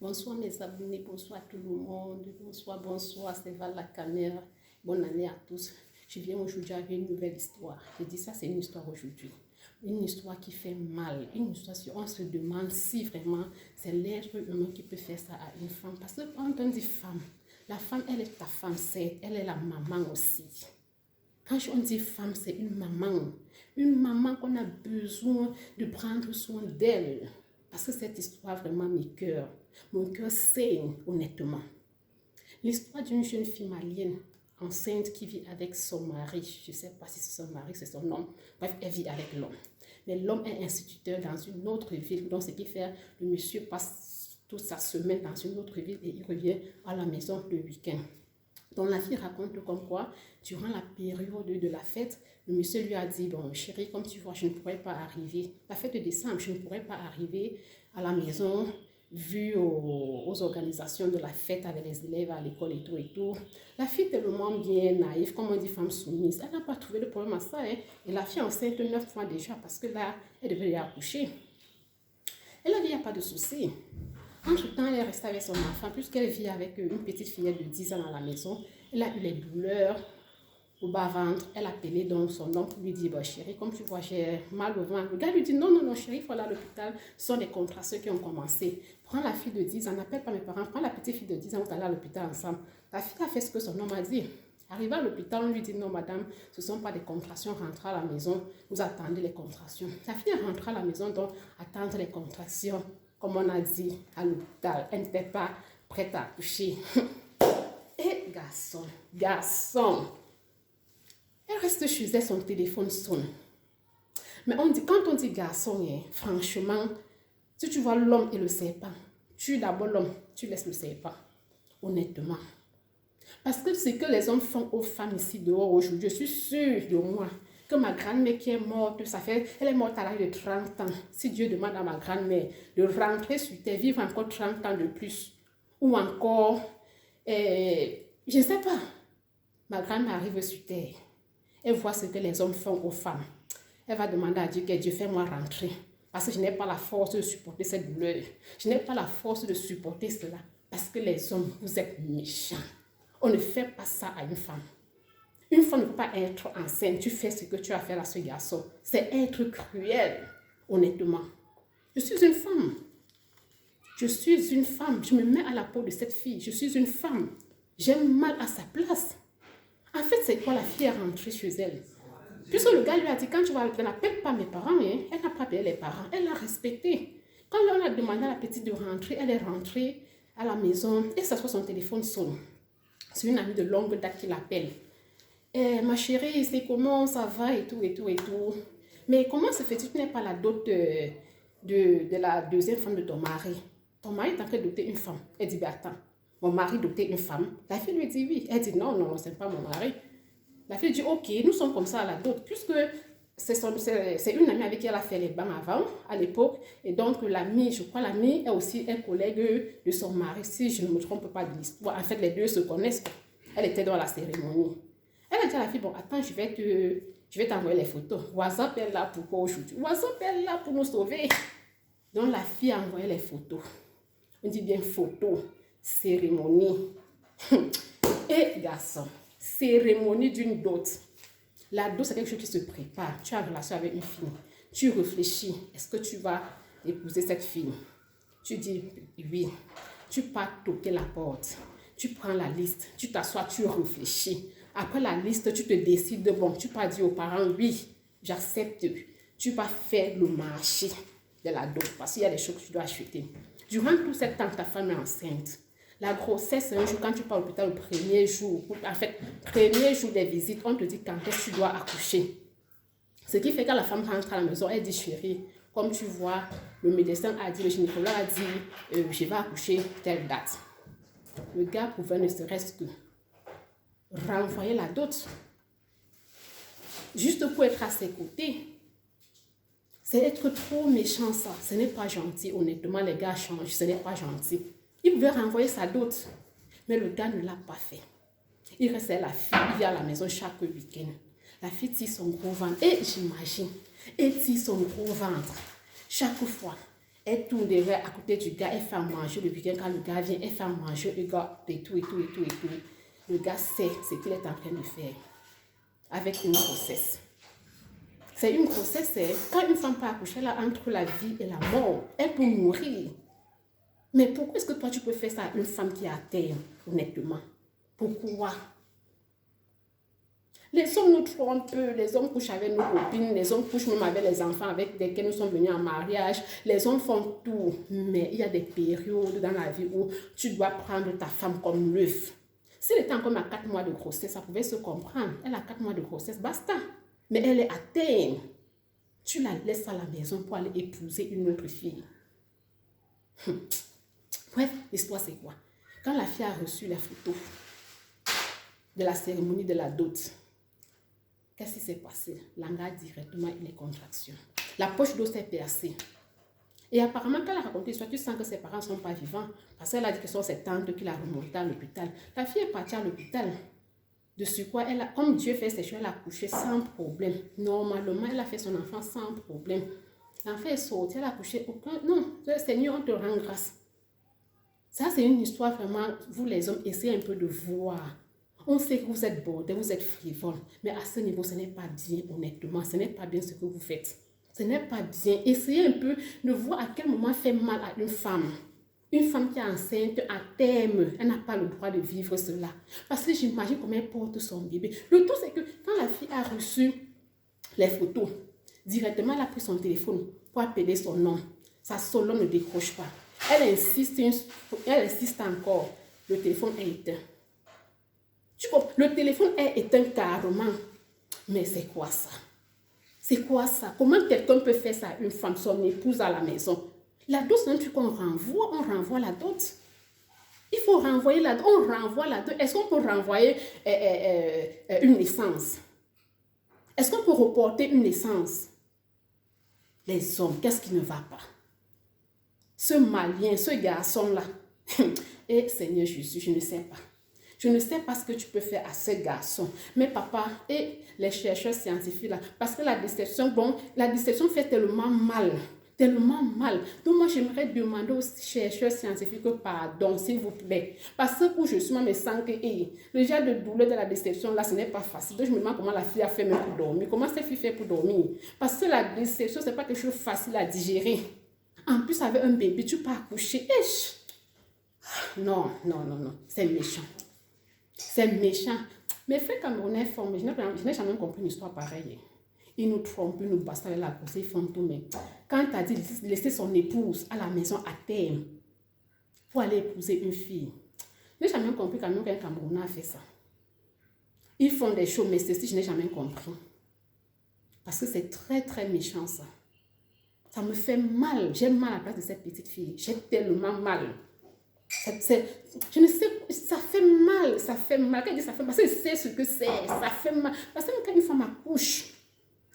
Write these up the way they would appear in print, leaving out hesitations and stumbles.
Bonsoir mes abonnés, bonsoir tout le monde, bonsoir, c'est Val la caméra. Bonne année à tous. Je viens aujourd'hui avec une nouvelle histoire. Je dis ça, c'est une histoire aujourd'hui. Une histoire qui fait mal, une histoire où on se demande si vraiment c'est l'être humain qui peut faire ça à une femme. Parce que quand on dit femme, la femme, elle est ta femme, elle est la maman aussi. Quand on dit femme, c'est une maman qu'on a besoin de prendre soin d'elle. Parce que cette histoire vraiment m'écoeure. Mon cœur saigne, honnêtement. L'histoire d'une jeune fille malienne, enceinte, qui vit avec son mari. Je ne sais pas si c'est son mari, c'est son homme. Bref, elle vit avec l'homme. Mais l'homme est instituteur dans une autre ville. Donc, ce qui fait, le monsieur passe toute sa semaine dans une autre ville et il revient à la maison le week-end. Donc, la fille raconte comme quoi, durant la période de la fête, le monsieur lui a dit, bon, chérie, comme tu vois, je ne pourrais pas arriver. La fête de décembre, je ne pourrais pas arriver à la maison, vu aux organisations de la fête avec les élèves à l'école et tout et tout. La fille est tellement bien naïve, comme on dit, femme soumise. Elle n'a pas trouvé de problème à ça. Hein. Et la fille est enceinte 9 mois déjà, parce que là, elle devait y accoucher. Elle a dit, il n'y a pas de souci. Entre-temps, elle est restée avec son enfant, puisqu'elle vit avec une petite fillette de 10 ans à la maison. Elle a eu les douleurs au bas-ventre. Elle a appelé donc son homme pour lui dire, bon, chérie, comme tu vois, j'ai mal au ventre. Le gars lui dit, non, chérie, il faut aller à l'hôpital. Ce sont des contractions qui ont commencé. Prends la fille de 10 ans, n'appelle pas mes parents, prends la petite fille de 10 ans, vous allez à l'hôpital ensemble. La fille a fait ce que son homme a dit. Arrivé à l'hôpital, on lui dit, non, madame, ce ne sont pas des contractions, rentrez à la maison, vous attendez les contractions. La fille est rentrée à la maison, donc attendre les contractions. Comme on a dit à l'hôpital, elle n'était pas prête à accoucher. Et garçon, elle reste chez elle, son téléphone sonne. Mais quand on dit garçon, franchement, si tu vois l'homme et le serpent, tue d'abord l'homme, tu laisses le serpent, honnêtement. Parce que ce que les hommes font aux femmes ici dehors aujourd'hui, je suis sûre de moi, que ma grand-mère qui est morte, elle est morte à l'âge de 30 ans. Si Dieu demande à ma grand-mère de rentrer sur terre, vivre encore 30 ans de plus, ou encore, je ne sais pas, ma grand-mère arrive sur terre, elle voit ce que les hommes font aux femmes. Elle va demander à Dieu que Dieu fais-moi rentrer, parce que je n'ai pas la force de supporter cette douleur. Je n'ai pas la force de supporter cela, parce que les hommes, vous êtes méchants. On ne fait pas ça à une femme. Une femme ne peut pas être enceinte. Tu fais ce que tu as fait à ce garçon. C'est être cruel, honnêtement. Je suis une femme. Je suis une femme. Je me mets à la peau de cette fille. Je suis une femme. J'ai mal à sa place. En fait, c'est quoi? La fille est rentrée chez elle. Puisque le gars lui a dit, quand tu vas, elle n'appelle pas mes parents. Hein. Elle n'a pas appelé les parents. Elle l'a respecté. Quand on a demandé à la petite de rentrer, elle est rentrée à la maison et s'assoit, son téléphone sonne. C'est une amie de longue date qui l'appelle. Ma chérie, c'est comment ça va et tout. Mais comment se fait-il que tu n'es pas la dot de la deuxième femme de ton mari? Ton mari est en train de doter une femme. Elle dit, ben attends, mon mari dotait une femme. La fille lui dit oui. Elle dit non, c'est pas mon mari. La fille dit ok, nous sommes comme ça à la dot, puisque c'est une amie avec qui elle a fait les bancs avant, à l'époque. Et donc l'amie, je crois l'amie est aussi un collègue de son mari, si je ne me trompe pas de l'histoire. En fait, les deux se connaissent. Elle était dans la cérémonie. Elle a dit à la fille, bon, attends, je vais t'envoyer les photos. WhatsApp est là pour quoi aujourd'hui? WhatsApp est là pour nous sauver. Donc, la fille a envoyé les photos. On dit bien photos, cérémonie. Et garçon, cérémonie d'une dot. La dot, c'est quelque chose qui se prépare. Tu as une relation avec une fille. Tu réfléchis. Est-ce que tu vas épouser cette fille? Tu dis oui. Tu pars toquer la porte. Tu prends la liste. Tu t'assois, tu réfléchis. Après la liste, tu te décides, bon, tu vas dire aux parents, oui, j'accepte. Tu vas faire le marché de la dot parce qu'il y a des choses que tu dois acheter. Durant tout ce temps, ta femme est enceinte. La grossesse, c'est un jour, quand tu pars à l'hôpital, le premier jour, en fait, premier jour des visites, on te dit quand est-ce que tu dois accoucher. Ce qui fait que la femme rentre à la maison, elle dit, chérie, comme tu vois, le médecin a dit, le gynécologue a dit, je vais accoucher telle date. Le gars pouvait ne serait-ce que renvoyer la dot, juste pour être à ses côtés. C'est être trop méchant, ça. Ce n'est pas gentil, honnêtement, les gars changent, ce n'est pas gentil. Il pouvait renvoyer sa dot, mais le gars ne l'a pas fait. Il restait la fille, il vient à la maison chaque week-end. La fille tire son gros ventre, et j'imagine, elle tire son gros ventre. Chaque fois, Elle tourne derrière à côté du gars, elle fait à manger le week-end quand le gars vient, elle fait à manger le gars et tout. Le gars sait ce qu'il est en train de faire avec une grossesse. C'est une grossesse, quand une femme peut accoucher, elle a entre la vie et la mort, elle peut mourir. Mais pourquoi est-ce que toi tu peux faire ça à une femme qui est à terre, honnêtement? Pourquoi? Les hommes nous trompent, les hommes couchent avec nos copines, les hommes couchent même avec les enfants avec lesquels nous sommes venus en mariage, les hommes font tout. Mais il y a des périodes dans la vie où tu dois prendre ta femme comme l'œuf. S'il était encore à 4 mois de grossesse, ça pouvait se comprendre. Elle a 4 mois de grossesse, basta. Mais elle est à terre. Tu la laisses à la maison pour aller épouser une autre fille. Bref, l'histoire c'est quoi? Quand la fille a reçu la photo de la cérémonie de la dot, qu'est-ce qui s'est passé? L'anga directement une contraction. La poche d'eau s'est percée. Et apparemment, quand elle a raconté l'histoire, tu sens que ses parents ne sont pas vivants. Parce qu'elle a dit que ce sont ses tantes qui l'ont remontée à l'hôpital. La fille est partie à l'hôpital. De ce quoi, comme Dieu fait ses choses, elle a accouché sans problème. Normalement, elle a fait son enfant sans problème. L'enfant est sorti, elle a accouché aucun... Non, Seigneur, on te rend grâce. Ça, c'est une histoire vraiment... Vous les hommes, essayez un peu de voir. On sait que vous êtes bordés, vous êtes frivoles. Mais à ce niveau, ce n'est pas bien, honnêtement. Ce n'est pas bien ce que vous faites. Ce n'est pas bien. Essayez un peu de voir à quel moment fait mal à une femme. Une femme qui est enceinte, à terme, elle n'a pas le droit de vivre cela. Parce que j'imagine comment elle porte son bébé. Le tout, c'est que quand la fille a reçu les photos, directement, elle a pris son téléphone pour appeler son nom. Sa solo ne décroche pas. Elle insiste encore. Le téléphone est éteint. Tu comprends? Le téléphone est éteint carrément. Mais c'est quoi ça? C'est quoi ça? Comment quelqu'un peut faire ça à une femme, son épouse à la maison? La dot, c'est un truc qu'on renvoie, on renvoie la dot. Il faut renvoyer la dot, on renvoie la dot. Est-ce qu'on peut renvoyer une naissance? Est-ce qu'on peut reporter une naissance? Les hommes, qu'est-ce qui ne va pas? Ce malien, ce garçon-là, et Seigneur Jésus, je ne sais pas. Je ne sais pas ce que tu peux faire à ce garçon. Mais papa et les chercheurs scientifiques là, parce que la déception fait tellement mal. Tellement mal. Donc moi, j'aimerais demander aux chercheurs scientifiques pardon, s'il vous plaît. Parce que où je suis, moi, je me sens que le genre de douleur de la déception là, ce n'est pas facile. Donc je me demande comment la fille a fait même pour dormir. Comment cette fille fait pour dormir? Parce que la déception, ce n'est pas quelque chose de facile à digérer. En plus, avec un bébé, tu peux accoucher. Non. C'est méchant. C'est méchant. Mes frères camerounais font, mais je n'ai jamais compris une histoire pareille. Ils nous trompent, ils nous bastonnent la course, ils font tout. Mais quand tu as dit de laisser son épouse à la maison à terme pour aller épouser une fille, je n'ai jamais compris quand même qu'un Camerounais a fait ça. Ils font des choses, mais ceci, je n'ai jamais compris. Parce que c'est très, très méchant ça. Ça me fait mal. J'ai mal à la place de cette petite fille. J'ai tellement mal. Je ne sais, ça fait mal. Ça fait mal. Quand je dis ça fait mal, parce que je sais ce que c'est. Ça fait mal. Parce que quand une femme accouche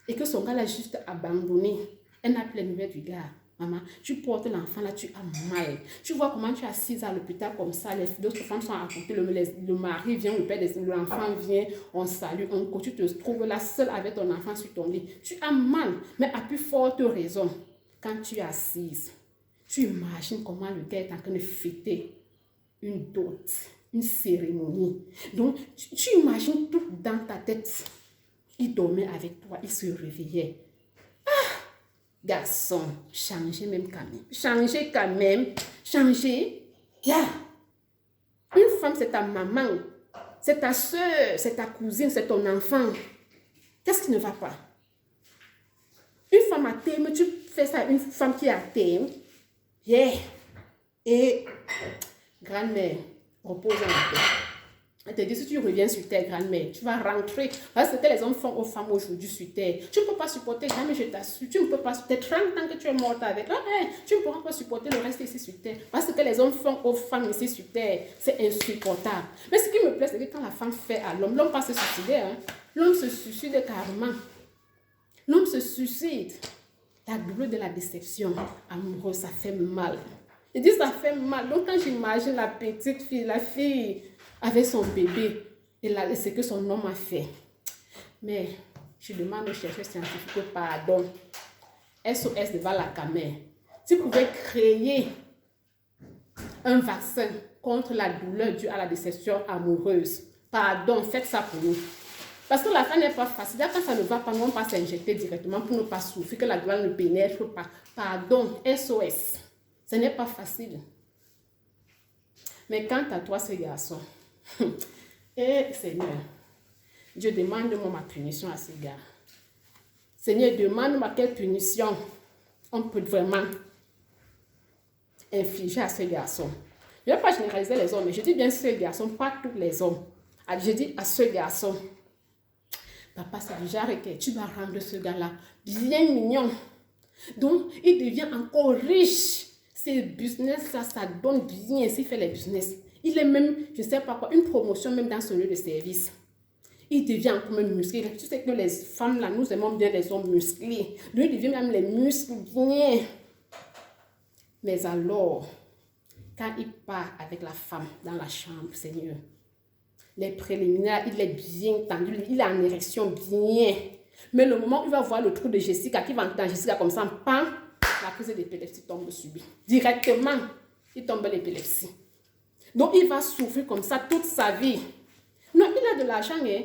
et que son gars l'a juste abandonné, elle n'a plus les nouvelles du gars. Maman, tu portes l'enfant là, tu as mal. Tu vois comment tu es assise à l'hôpital comme ça, les autres femmes sont à côté, le mari vient, le père de l'enfant vient, on salue, tu te trouves là seule avec ton enfant sur ton lit. Tu as mal, mais à plus forte raison, quand tu es assise, tu imagines comment le gars est en train de fêter une dot, une cérémonie. Donc, tu imagines tout dans ta tête. Il dormait avec toi, il se réveillait. Garçon, changez même quand même. Changez quand même. Changez. Yeah. Une femme, c'est ta maman. C'est ta soeur, c'est ta cousine, c'est ton enfant. Qu'est-ce qui ne va pas? Une femme à terme, tu fais ça à une femme qui est à terme. Yeah. Et grand-mère, repose en paix. Elle te dit, si tu reviens sur terre, grand-mère, tu vas rentrer. Parce que ce que les hommes font aux femmes aujourd'hui sur terre. Tu ne peux pas supporter, jamais je t'assure. Tu ne peux pas supporter 30 ans que tu es morte avec. Tu ne pourras pas supporter le reste ici sur terre. Parce que ce que les hommes font aux femmes ici sur terre, c'est insupportable. Mais ce qui me plaît, c'est que quand la femme fait à l'homme, l'homme pas se suicider. Hein? L'homme se suicide carrément. L'homme se suicide. La douleur de la déception amoureuse, ça fait mal. Je dis ça fait mal. Donc quand j'imagine la petite fille, la fille avec son bébé et ce que son homme a fait. Mais je demande aux chercheurs scientifiques pardon. SOS devant la caméra. Si vous pouvez créer un vaccin contre la douleur due à la déception amoureuse, pardon, faites ça pour nous. Parce que la fin n'est pas facile. Quand ça ne va pas, on va s'injecter directement pour ne pas souffrir, que la douleur ne pénètre pas. Pardon, SOS. Ce n'est pas facile. Mais quant à toi, ce garçon, et Seigneur, Dieu demande-moi ma punition à ce gars. Seigneur, demande-moi quelle punition on peut vraiment infliger à ce garçon. Je ne vais pas généraliser les hommes, mais je dis bien ce garçon, pas tous les hommes. Je dis à ce garçon, papa, c'est déjà que tu vas rendre ce gars-là bien mignon. Donc, il devient encore riche. Ces business-là, ça donne bien s'il fait les business. Il est même, je ne sais pas quoi, une promotion même dans son lieu de service. Il devient encore même musclé. Tu sais que les femmes, là, nous aimons bien les hommes musclés. Lui, il devient même les muscles bien. Mais alors, quand il part avec la femme dans la chambre, Seigneur, les préliminaires, il est bien tendu, il est en érection bien. Mais le moment où il va voir le trou de Jessica, qui va entendre Jessica comme ça, pan, la crise d'épilepsie tombe sur lui. Directement, il tombe l'épilepsie. Donc, il va souffrir comme ça toute sa vie. Non, il a de l'argent, hein.